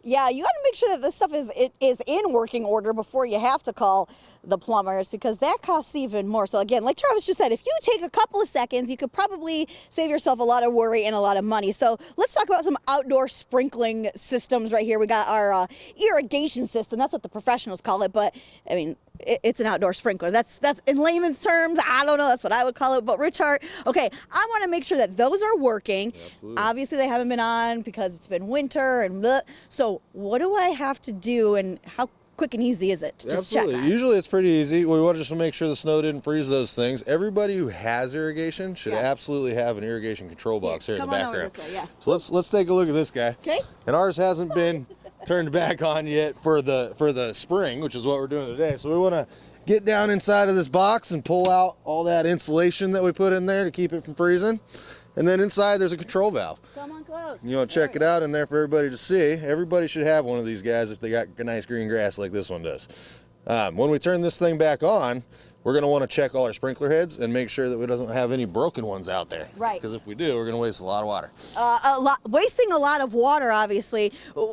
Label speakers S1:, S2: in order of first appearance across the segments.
S1: Yeah, you got to make sure that this stuff is in working order before you have to call the plumbers, because that costs even more. So again, like Travis just said, if you take a couple of seconds, you could probably save yourself a lot of worry and a lot of money. So let's talk about some outdoor sprinkling systems right here. We got our irrigation system. That's what the professionals call it, but I mean, it's an outdoor sprinkler. That's in layman's terms. I don't know. That's what I would call it. But Rich Hart, okay, I want to make sure that those are working.
S2: Absolutely.
S1: Obviously, they haven't been on because it's been winter and bleh. So what do I have to do, and how quick and easy is it to just check that?
S2: Usually it's pretty easy. We want to just make sure the snow didn't freeze those things. Everybody who has irrigation should absolutely have an irrigation control box here in the background. So let's take a look at this guy.
S1: Okay.
S2: And ours hasn't been turned back on yet for the spring, which is what we're doing today. So we want to get down inside of this box and pull out all that insulation that we put in there to keep it from freezing. And then inside there's a control valve.
S1: Come on close.
S2: You want to check it out in there for everybody to see. Everybody should have one of these guys if they got nice green grass like this one does. When we turn this thing back on, we're going to want to check all our sprinkler heads and make sure that we doesn't have any broken ones out there.
S1: Right.
S2: Because if we do, we're going to waste a lot of water.
S1: Wasting a lot of water, obviously.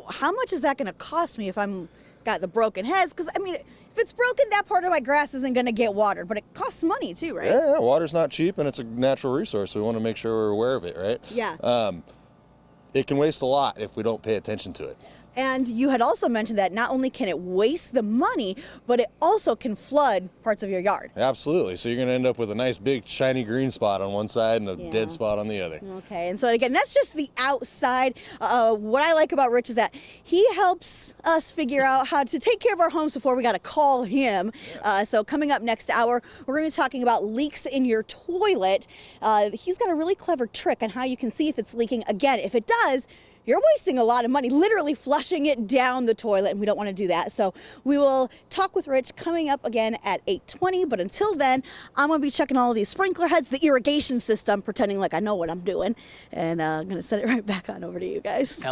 S1: How much is that going to cost me if I'm got the broken heads? Because I mean, if it's broken, that part of my grass isn't going to get watered, but it costs money too, right?
S2: Yeah, water's not cheap, and it's a natural resource, so we want to make sure we're aware of it, right?
S1: Yeah.
S2: It can waste a lot if we don't pay attention to it.
S1: And you had also mentioned that not only can it waste the money, but it also can flood parts of your yard.
S2: Absolutely. So you're going to end up with a nice big shiny green spot on one side and a dead spot on the other.
S1: Okay, and so again, that's just the outside. What I like about Rich is that he helps us figure out how to take care of our homes before we got to call him. So coming up next hour, we're going to be talking about leaks in your toilet. He's got a really clever trick on how you can see if it's leaking. Again, if it does, you're wasting a lot of money, literally flushing it down the toilet, and we don't want to do that. So we will talk with Rich coming up again at 8:20. But until then, I'm going to be checking all of these sprinkler heads, the irrigation system, pretending like I know what I'm doing. And I'm going to send it right back on over to you guys.